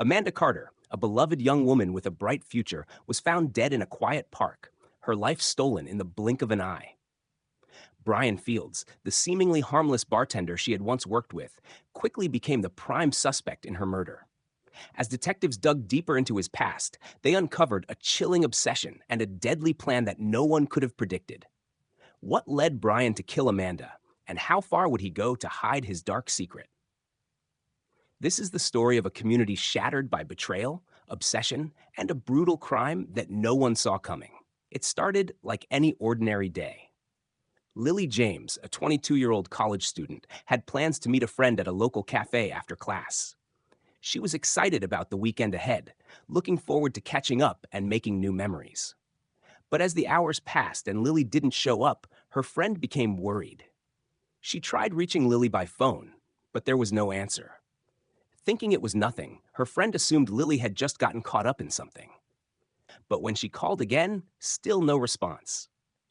Amanda Carter, a beloved young woman with a bright future, was found dead in a quiet park, her life stolen in the blink of an eye. Bryan Fields, the seemingly harmless bartender she had once worked with, quickly became the prime suspect in her murder. As detectives dug deeper into his past, they uncovered a chilling obsession and a deadly plan that no one could have predicted. What led Bryan to kill Amanda, and how far would he go to hide his dark secret? This is the story of a community shattered by betrayal, obsession, and a brutal crime that no one saw coming. It started like any ordinary day. Lily James, a 22-year-old college student, had plans to meet a friend at a local cafe after class. She was excited about the weekend ahead, looking forward to catching up and making new memories. But as the hours passed and Lily didn't show up, her friend became worried. She tried reaching Lily by phone, but there was no answer. Thinking it was nothing, her friend assumed Lily had just gotten caught up in something. But when she called again, still no response.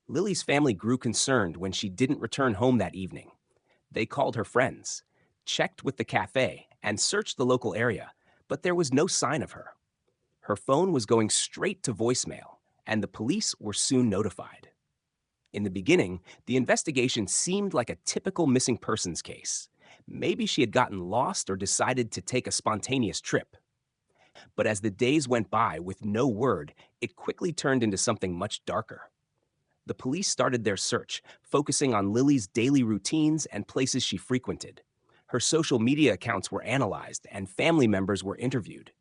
Lily's family grew concerned when she didn't return home that evening. They called her friends, checked with the cafe, and searched the local area, but there was no sign of her. Her phone was going straight to voicemail, and the police were soon notified. In the beginning, the investigation seemed like a typical missing persons case. Maybe she had gotten lost or decided to take a spontaneous trip. But as the days went by with no word, it quickly turned into something much darker. The police started their search, focusing on Lily's daily routines and places she frequented. Her social media accounts were analyzed, and family members were interviewed.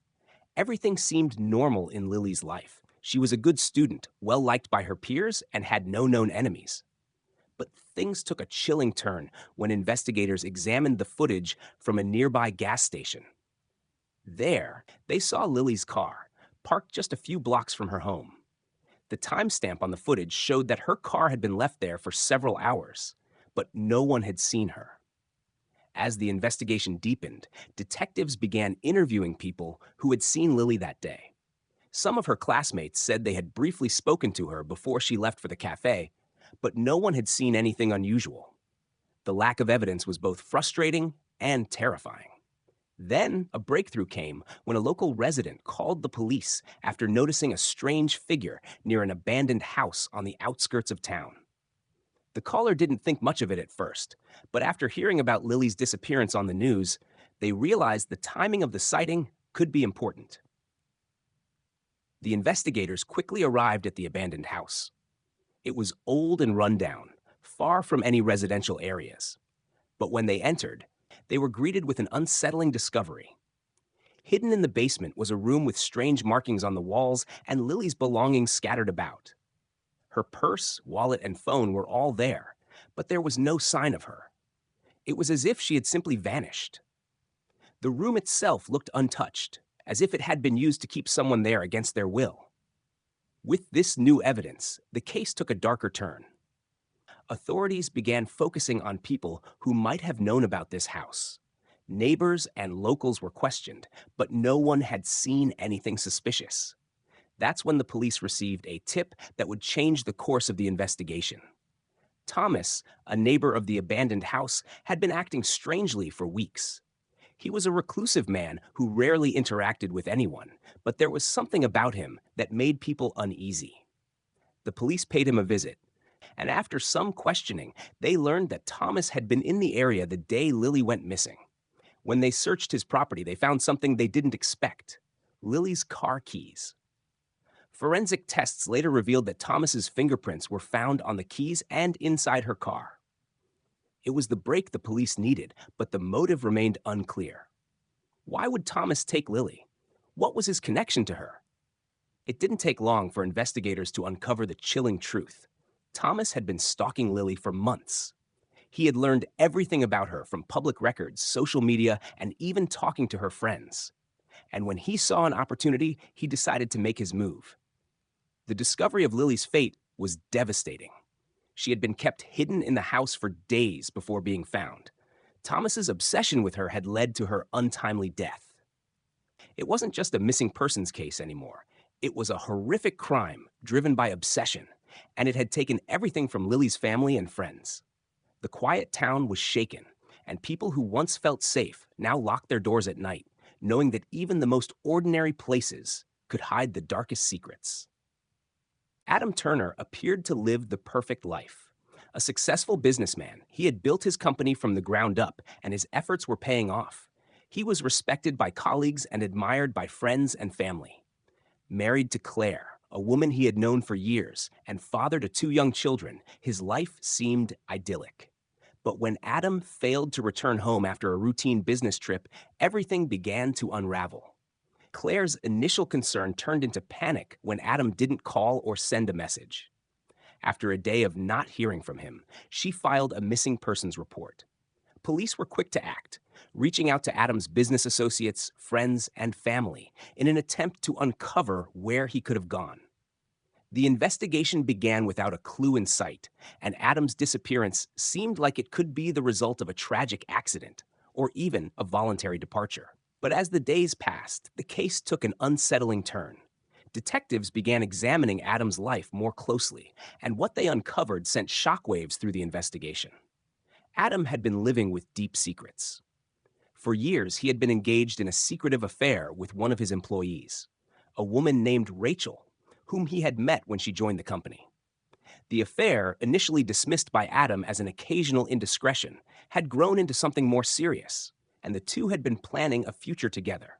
Everything seemed normal in Lily's life. She was a good student, well liked by her peers, and had no known enemies. But things took a chilling turn when investigators examined the footage from a nearby gas station. There, they saw Lily's car, parked just a few blocks from her home. The timestamp on the footage showed that her car had been left there for several hours, but no one had seen her. As the investigation deepened, detectives began interviewing people who had seen Lily that day. Some of her classmates said they had briefly spoken to her before she left for the cafe, but no one had seen anything unusual. The lack of evidence was both frustrating and terrifying. Then a breakthrough came when a local resident called the police after noticing a strange figure near an abandoned house on the outskirts of town. The caller didn't think much of it at first, but after hearing about Lily's disappearance on the news, they realized the timing of the sighting could be important. The investigators quickly arrived at the abandoned house. It was old and run down, far from any residential areas. But when they entered, they were greeted with an unsettling discovery. Hidden in the basement was a room with strange markings on the walls and Lily's belongings scattered about. Her purse, wallet, and phone were all there, but there was no sign of her. It was as if she had simply vanished. The room itself looked untouched, as if it had been used to keep someone there against their will. With this new evidence, the case took a darker turn. Authorities began focusing on people who might have known about this house. Neighbors and locals were questioned, but no one had seen anything suspicious. That's when the police received a tip that would change the course of the investigation. Thomas, a neighbor of the abandoned house, had been acting strangely for weeks. He was a reclusive man who rarely interacted with anyone, but there was something about him that made people uneasy. The police paid him a visit, and after some questioning, they learned that Thomas had been in the area the day Lily went missing. When they searched his property, they found something they didn't expect: Lily's car keys. Forensic tests later revealed that Thomas's fingerprints were found on the keys and inside her car. It was the break the police needed, but the motive remained unclear. Why would Thomas take Lily? What was his connection to her? It didn't take long for investigators to uncover the chilling truth. Thomas had been stalking Lily for months. He had learned everything about her from public records, social media, and even talking to her friends. And when he saw an opportunity, he decided to make his move. The discovery of Lily's fate was devastating. She had been kept hidden in the house for days before being found. Thomas's obsession with her had led to her untimely death. It wasn't just a missing persons case anymore. It was a horrific crime driven by obsession, and it had taken everything from Lily's family and friends. The quiet town was shaken, and people who once felt safe now locked their doors at night, knowing that even the most ordinary places could hide the darkest secrets. Adam Turner appeared to live the perfect life. A successful businessman, he had built his company from the ground up, and his efforts were paying off. He was respected by colleagues and admired by friends and family. Married to Claire, a woman he had known for years, and father to two young children, his life seemed idyllic. But when Adam failed to return home after a routine business trip, everything began to unravel. Claire's initial concern turned into panic when Adam didn't call or send a message. After a day of not hearing from him, she filed a missing persons report. Police were quick to act, reaching out to Adam's business associates, friends, and family in an attempt to uncover where he could have gone. The investigation began without a clue in sight, and Adam's disappearance seemed like it could be the result of a tragic accident or even a voluntary departure. But as the days passed, the case took an unsettling turn. Detectives began examining Adam's life more closely, and what they uncovered sent shockwaves through the investigation. Adam had been living with deep secrets. For years, he had been engaged in a secretive affair with one of his employees, a woman named Rachel, whom he had met when she joined the company. The affair, initially dismissed by Adam as an occasional indiscretion, had grown into something more serious, and the two had been planning a future together.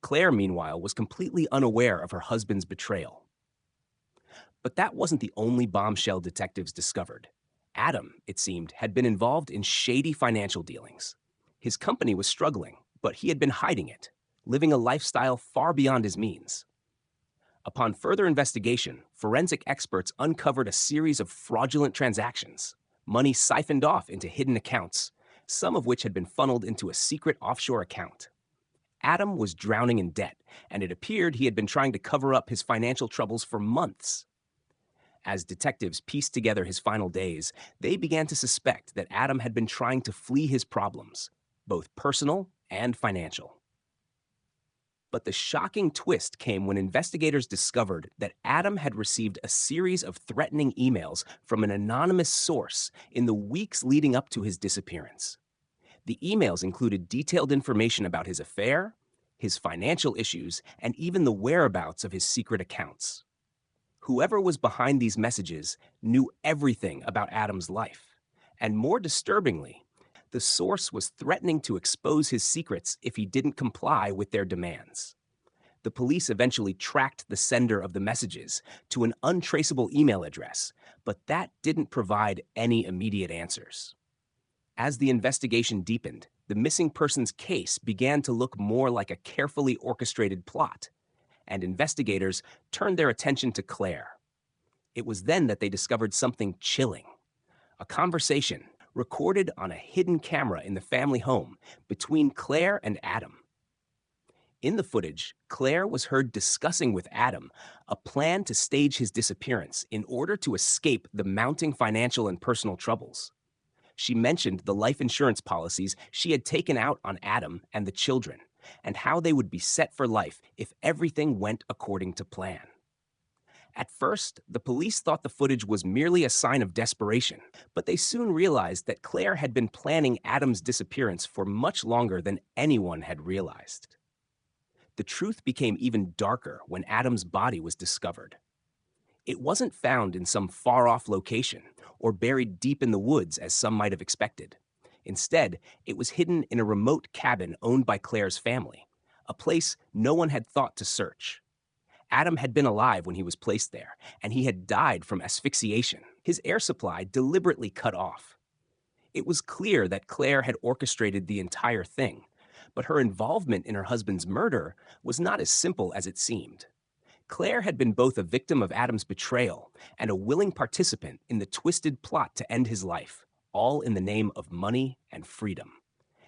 Claire, meanwhile, was completely unaware of her husband's betrayal. But that wasn't the only bombshell detectives discovered. Adam, it seemed, had been involved in shady financial dealings. His company was struggling, but he had been hiding it, living a lifestyle far beyond his means. Upon further investigation, forensic experts uncovered a series of fraudulent transactions, money siphoned off into hidden accounts, some of which had been funneled into a secret offshore account. Adam was drowning in debt, and it appeared he had been trying to cover up his financial troubles for months. As detectives pieced together his final days, they began to suspect that Adam had been trying to flee his problems, both personal and financial. But the shocking twist came when investigators discovered that Adam had received a series of threatening emails from an anonymous source in the weeks leading up to his disappearance. The emails included detailed information about his affair, his financial issues, and even the whereabouts of his secret accounts. Whoever was behind these messages knew everything about Adam's life. And more disturbingly, the source was threatening to expose his secrets if he didn't comply with their demands. The police eventually tracked the sender of the messages to an untraceable email address, but that didn't provide any immediate answers. As the investigation deepened, the missing persons case began to look more like a carefully orchestrated plot, and investigators turned their attention to Claire. It was then that they discovered something chilling: a conversation recorded on a hidden camera in the family home between Claire and Adam. In the footage, Claire was heard discussing with Adam a plan to stage his disappearance in order to escape the mounting financial and personal troubles. She mentioned the life insurance policies she had taken out on Adam and the children, and how they would be set for life if everything went according to plan. At first, the police thought the footage was merely a sign of desperation, but they soon realized that Claire had been planning Adam's disappearance for much longer than anyone had realized. The truth became even darker when Adam's body was discovered. It wasn't found in some far-off location or buried deep in the woods as some might have expected. Instead, it was hidden in a remote cabin owned by Claire's family, a place no one had thought to search. Adam had been alive when he was placed there, and he had died from asphyxiation, his air supply deliberately cut off. It was clear that Claire had orchestrated the entire thing, but her involvement in her husband's murder was not as simple as it seemed. Claire had been both a victim of Adam's betrayal and a willing participant in the twisted plot to end his life, all in the name of money and freedom.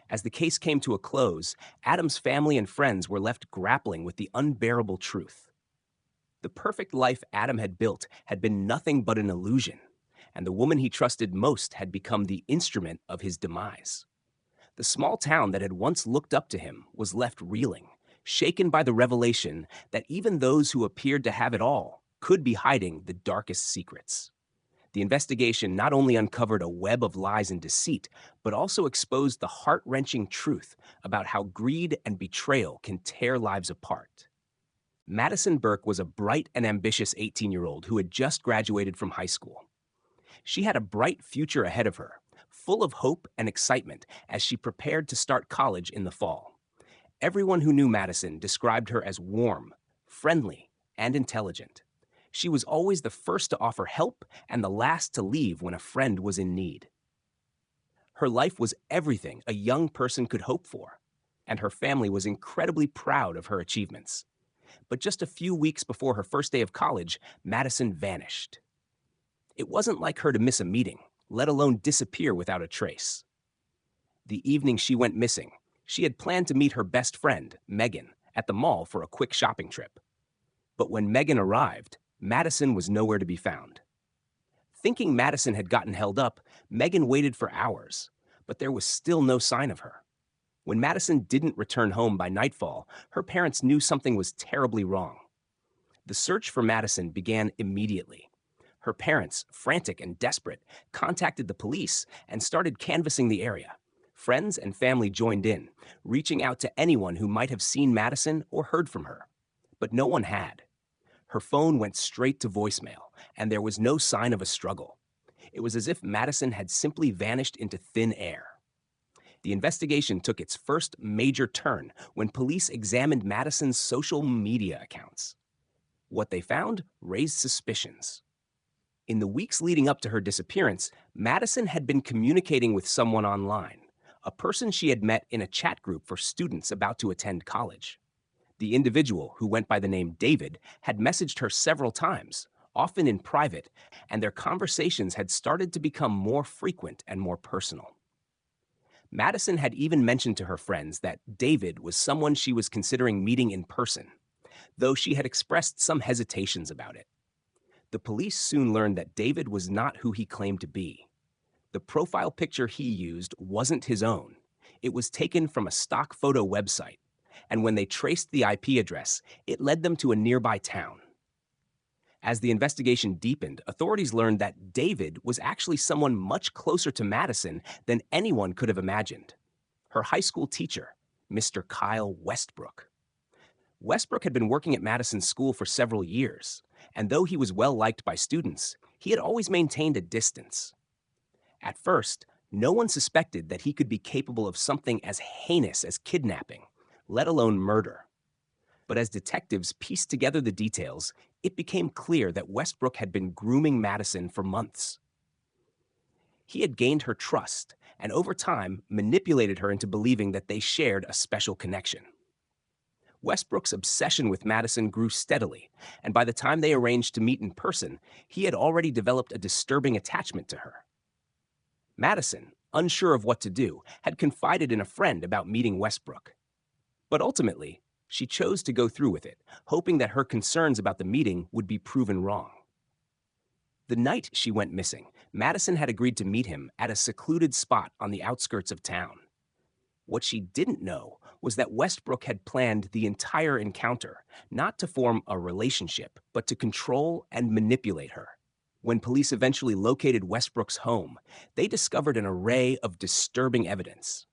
As the case came to a close, Adam's family and friends were left grappling with the unbearable truth. The perfect life Adam had built had been nothing but an illusion, and the woman he trusted most had become the instrument of his demise. The small town that had once looked up to him was left reeling, shaken by the revelation that even those who appeared to have it all could be hiding the darkest secrets. The investigation not only uncovered a web of lies and deceit, but also exposed the heart-wrenching truth about how greed and betrayal can tear lives apart. Madison Burke was a bright and ambitious 18-year-old who had just graduated from high school. She had a bright future ahead of her, full of hope and excitement as she prepared to start college in the fall. Everyone who knew Madison described her as warm, friendly, and intelligent. She was always the first to offer help and the last to leave when a friend was in need. Her life was everything a young person could hope for, and her family was incredibly proud of her achievements. But just a few weeks before her first day of college, Madison vanished. It wasn't like her to miss a meeting, let alone disappear without a trace. The evening she went missing, she had planned to meet her best friend, Megan, at the mall for a quick shopping trip. But when Megan arrived, Madison was nowhere to be found. Thinking Madison had gotten held up, Megan waited for hours, but there was still no sign of her. When Madison didn't return home by nightfall, her parents knew something was terribly wrong. The search for Madison began immediately. Her parents, frantic and desperate, contacted the police and started canvassing the area. Friends and family joined in, reaching out to anyone who might have seen Madison or heard from her. But no one had. Her phone went straight to voicemail, and there was no sign of a struggle. It was as if Madison had simply vanished into thin air. The investigation took its first major turn when police examined Madison's social media accounts. What they found raised suspicions. In the weeks leading up to her disappearance, Madison had been communicating with someone online, a person she had met in a chat group for students about to attend college. The individual, who went by the name David, had messaged her several times, often in private, and their conversations had started to become more frequent and more personal. Madison had even mentioned to her friends that David was someone she was considering meeting in person, though she had expressed some hesitations about it. The police soon learned that David was not who he claimed to be. The profile picture he used wasn't his own. It was taken from a stock photo website, and when they traced the IP address, it led them to a nearby town. As the investigation deepened, authorities learned that David was actually someone much closer to Madison than anyone could have imagined. Her high school teacher, Mr. Kyle Westbrook. Westbrook had been working at Madison's school for several years, and though he was well liked by students, he had always maintained a distance. At first, no one suspected that he could be capable of something as heinous as kidnapping, let alone murder. But as detectives pieced together the details, it became clear that Westbrook had been grooming Madison for months. He had gained her trust, and over time manipulated her into believing that they shared a special connection. Westbrook's obsession with Madison grew steadily, and by the time they arranged to meet in person, he had already developed a disturbing attachment to her. Madison, unsure of what to do, had confided in a friend about meeting Westbrook. But ultimately, she chose to go through with it, hoping that her concerns about the meeting would be proven wrong. The night she went missing, Madison had agreed to meet him at a secluded spot on the outskirts of town. What she didn't know was that Westbrook had planned the entire encounter, not to form a relationship, but to control and manipulate her. When police eventually located Westbrook's home, they discovered an array of disturbing evidence.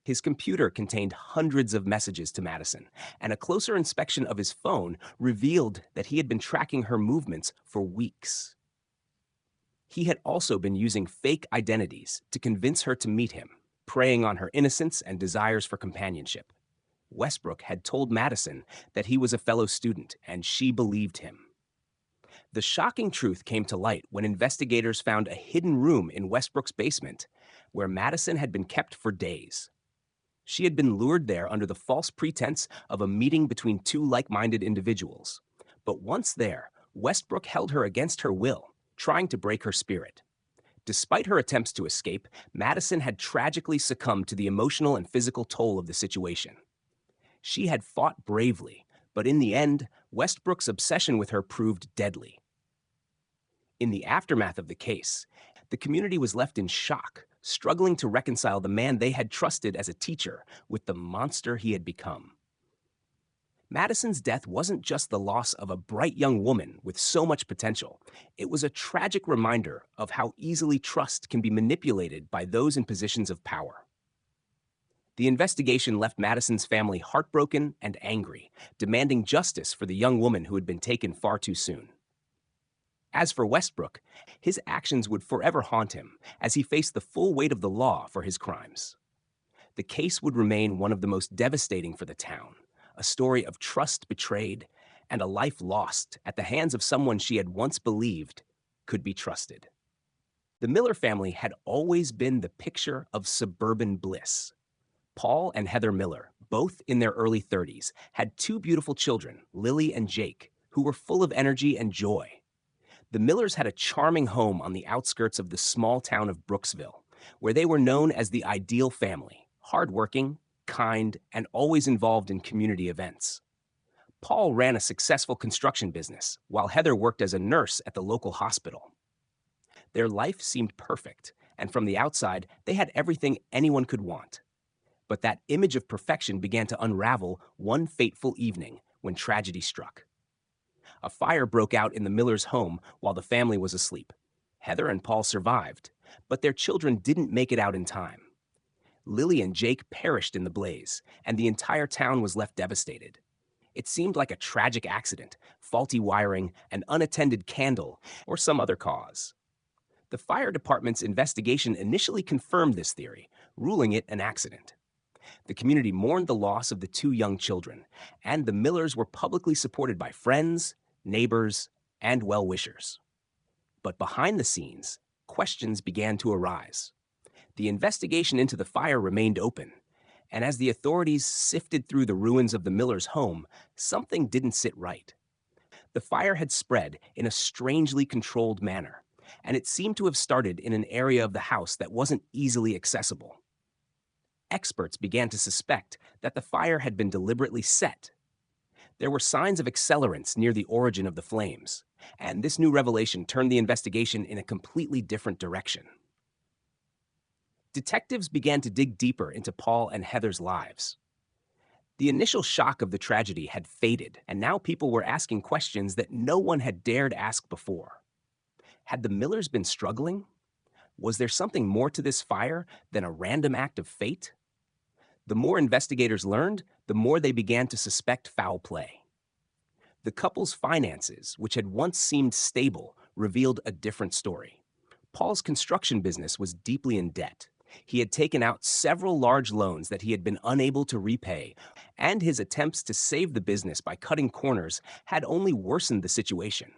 His computer contained hundreds of messages to Madison, and a closer inspection of his phone revealed that he had been tracking her movements for weeks. He had also been using fake identities to convince her to meet him, preying on her innocence and desires for companionship. Westbrook had told Madison that he was a fellow student, and she believed him. The shocking truth came to light when investigators found a hidden room in Westbrook's basement where Madison had been kept for days. She had been lured there under the false pretense of a meeting between two like-minded individuals. But once there, Westbrook held her against her will, trying to break her spirit. Despite her attempts to escape, Madison had tragically succumbed to the emotional and physical toll of the situation. She had fought bravely, but in the end, Westbrook's obsession with her proved deadly. In the aftermath of the case, the community was left in shock, struggling to reconcile the man they had trusted as a teacher with the monster he had become. Madison's death wasn't just the loss of a bright young woman with so much potential. It was a tragic reminder of how easily trust can be manipulated by those in positions of power. The investigation left Madison's family heartbroken and angry, demanding justice for the young woman who had been taken far too soon. As for Westbrook, his actions would forever haunt him as he faced the full weight of the law for his crimes. The case would remain one of the most devastating for the town, a story of trust betrayed and a life lost at the hands of someone she had once believed could be trusted. The Miller family had always been the picture of suburban bliss. Paul and Heather Miller, both in their early 30s, had two beautiful children, Lily and Jake, who were full of energy and joy. The Millers had a charming home on the outskirts of the small town of Brooksville, where they were known as the ideal family, hardworking, kind, and always involved in community events. Paul ran a successful construction business, while Heather worked as a nurse at the local hospital. Their life seemed perfect, and from the outside, they had everything anyone could want. But that image of perfection began to unravel one fateful evening when tragedy struck. A fire broke out in the Millers' home while the family was asleep. Heather and Paul survived, but their children didn't make it out in time. Lily and Jake perished in the blaze, and the entire town was left devastated. It seemed like a tragic accident, faulty wiring, an unattended candle, or some other cause. The fire department's investigation initially confirmed this theory, ruling it an accident. The community mourned the loss of the two young children, and the Millers were publicly supported by friends, neighbors, and well-wishers. But behind the scenes, questions began to arise. The investigation into the fire remained open, and as the authorities sifted through the ruins of the Millers' home, something didn't sit right. The fire had spread in a strangely controlled manner, and it seemed to have started in an area of the house that wasn't easily accessible. Experts began to suspect that the fire had been deliberately set. There were signs of accelerants near the origin of the flames, and this new revelation turned the investigation in a completely different direction. Detectives began to dig deeper into Paul and Heather's lives. The initial shock of the tragedy had faded, and now people were asking questions that no one had dared ask before. Had the Millers been struggling? Was there something more to this fire than a random act of fate? The more investigators learned, the more they began to suspect foul play. The couple's finances, which had once seemed stable, revealed a different story. Paul's construction business was deeply in debt. He had taken out several large loans that he had been unable to repay, and his attempts to save the business by cutting corners had only worsened the situation.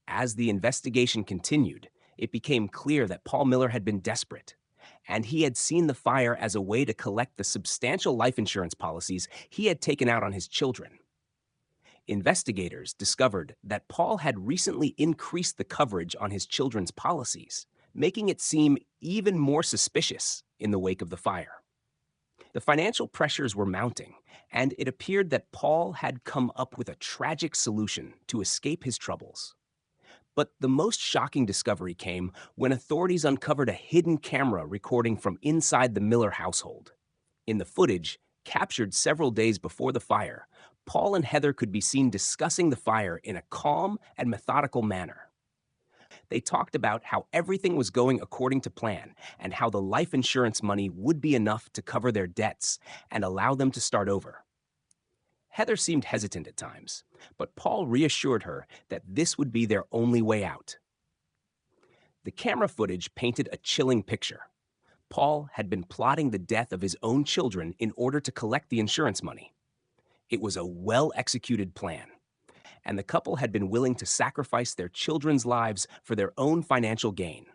As the investigation continued, it became clear that Paul Miller had been desperate, and he had seen the fire as a way to collect the substantial life insurance policies he had taken out on his children. Investigators discovered that Paul had recently increased the coverage on his children's policies, making it seem even more suspicious in the wake of the fire. The financial pressures were mounting, and it appeared that Paul had come up with a tragic solution to escape his troubles. But the most shocking discovery came when authorities uncovered a hidden camera recording from inside the Miller household. In the footage, captured several days before the fire, Paul and Heather could be seen discussing the fire in a calm and methodical manner. They talked about how everything was going according to plan and how the life insurance money would be enough to cover their debts and allow them to start over. Heather seemed hesitant at times, but Paul reassured her that this would be their only way out. The camera footage painted a chilling picture. Paul had been plotting the death of his own children in order to collect the insurance money. It was a well-executed plan, and the couple had been willing to sacrifice their children's lives for their own financial gain.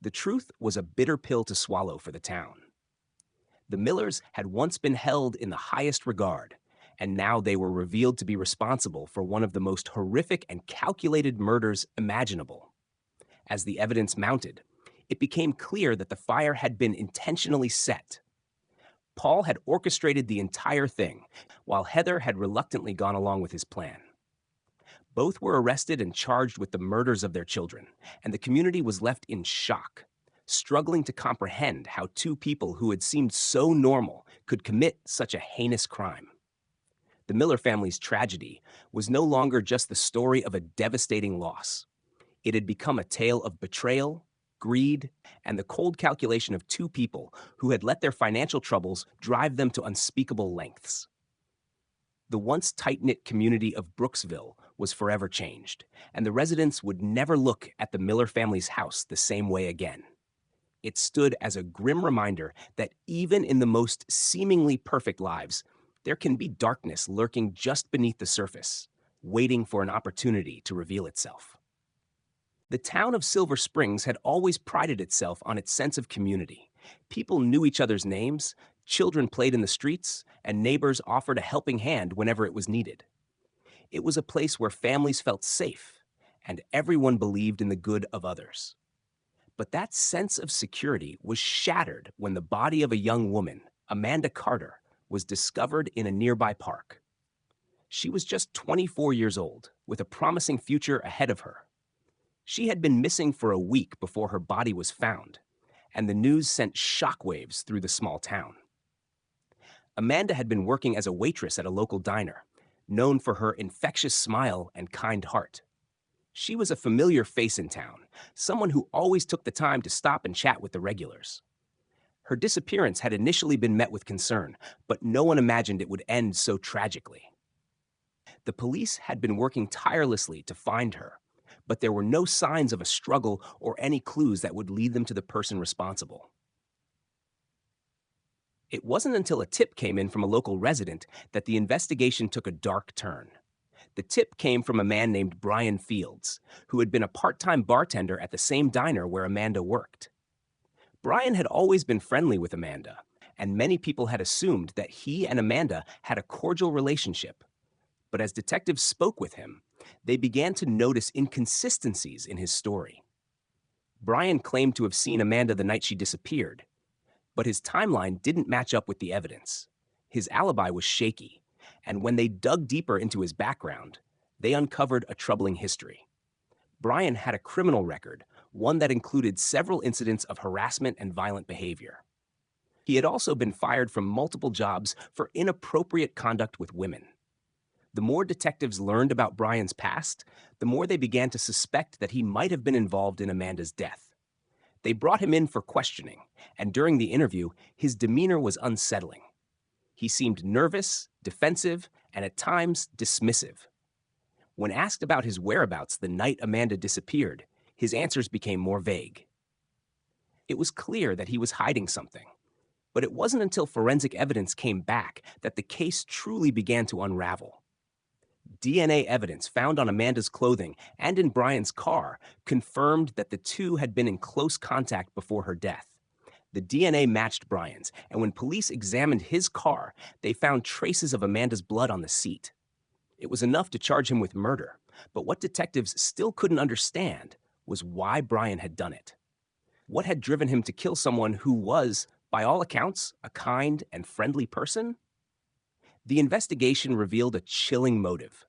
The truth was a bitter pill to swallow for the town. The Millers had once been held in the highest regard, and now they were revealed to be responsible for one of the most horrific and calculated murders imaginable. As the evidence mounted, it became clear that the fire had been intentionally set. Paul had orchestrated the entire thing, while Heather had reluctantly gone along with his plan. Both were arrested and charged with the murders of their children, and the community was left in shock, struggling to comprehend how two people who had seemed so normal could commit such a heinous crime. The Miller family's tragedy was no longer just the story of a devastating loss. It had become a tale of betrayal, greed, and the cold calculation of two people who had let their financial troubles drive them to unspeakable lengths. The once tight-knit community of Brooksville was forever changed, and the residents would never look at the Miller family's house the same way again. It stood as a grim reminder that even in the most seemingly perfect lives, there can be darkness lurking just beneath the surface, waiting for an opportunity to reveal itself. The town of Silver Springs had always prided itself on its sense of community. People knew each other's names, children played in the streets, and neighbors offered a helping hand whenever it was needed. It was a place where families felt safe, and everyone believed in the good of others. But that sense of security was shattered when the body of a young woman, Amanda Carter, was discovered in a nearby park. She was just 24 years old, with a promising future ahead of her. She had been missing for a week before her body was found, and the news sent shockwaves through the small town. Amanda had been working as a waitress at a local diner, known for her infectious smile and kind heart. She was a familiar face in town, someone who always took the time to stop and chat with the regulars. Her disappearance had initially been met with concern, but no one imagined it would end so tragically. The police had been working tirelessly to find her, but there were no signs of a struggle or any clues that would lead them to the person responsible. It wasn't until a tip came in from a local resident that the investigation took a dark turn. The tip came from a man named Bryan Fields, who had been a part-time bartender at the same diner where Amanda worked. Bryan had always been friendly with Amanda, and many people had assumed that he and Amanda had a cordial relationship. But as detectives spoke with him, they began to notice inconsistencies in his story. Bryan claimed to have seen Amanda the night she disappeared, but his timeline didn't match up with the evidence. His alibi was shaky, and when they dug deeper into his background, they uncovered a troubling history. Bryan had a criminal record, one that included several incidents of harassment and violent behavior. He had also been fired from multiple jobs for inappropriate conduct with women. The more detectives learned about Bryan's past, the more they began to suspect that he might have been involved in Amanda's death. They brought him in for questioning, and during the interview, his demeanor was unsettling. He seemed nervous, defensive, and at times dismissive. When asked about his whereabouts the night Amanda disappeared, his answers became more vague. It was clear that he was hiding something, but it wasn't until forensic evidence came back that the case truly began to unravel. DNA evidence found on Amanda's clothing and in Bryan's car confirmed that the two had been in close contact before her death. The DNA matched Bryan's, and when police examined his car, they found traces of Amanda's blood on the seat. It was enough to charge him with murder, but what detectives still couldn't understand was why Bryan had done it. What had driven him to kill someone who was, by all accounts, a kind and friendly person? The investigation revealed a chilling motive.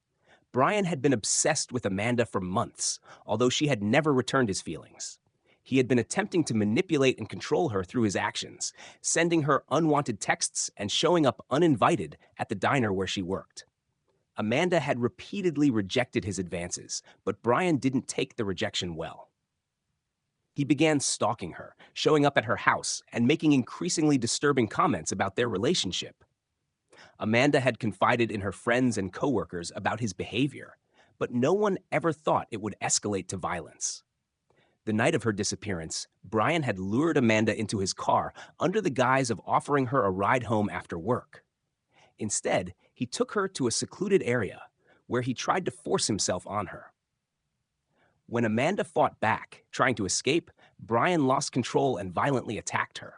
Bryan had been obsessed with Amanda for months, although she had never returned his feelings. He had been attempting to manipulate and control her through his actions, sending her unwanted texts and showing up uninvited at the diner where she worked. Amanda had repeatedly rejected his advances, but Bryan didn't take the rejection well. He began stalking her, showing up at her house, and making increasingly disturbing comments about their relationship. Amanda had confided in her friends and coworkers about his behavior, but no one ever thought it would escalate to violence. The night of her disappearance, Bryan had lured Amanda into his car under the guise of offering her a ride home after work. Instead, he took her to a secluded area where he tried to force himself on her. When Amanda fought back, trying to escape, Bryan lost control and violently attacked her.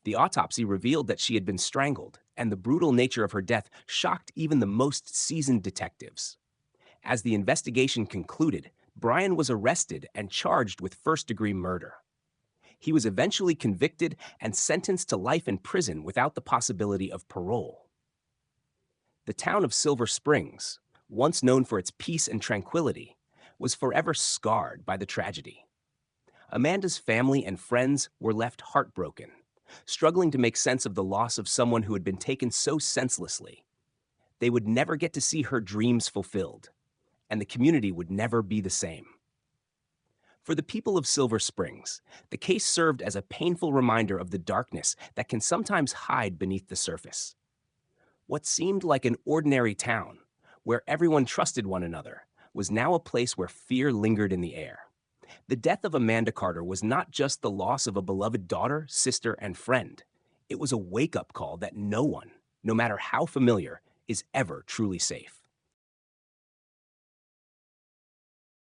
The autopsy revealed that she had been strangled, and the brutal nature of her death shocked even the most seasoned detectives. As the investigation concluded, Bryan was arrested and charged with first-degree murder. He was eventually convicted and sentenced to life in prison without the possibility of parole. The town of Silver Springs, once known for its peace and tranquility, was forever scarred by the tragedy. Amanda's family and friends were left heartbroken, struggling to make sense of the loss of someone who had been taken so senselessly. They would never get to see her dreams fulfilled, and the community would never be the same. For the people of Silver Springs, the case served as a painful reminder of the darkness that can sometimes hide beneath the surface. What seemed like an ordinary town, where everyone trusted one another, was now a place where fear lingered in the air. The death of Amanda Carter was not just the loss of a beloved daughter, sister, and friend. It was a wake-up call that no one, no matter how familiar, is ever truly safe.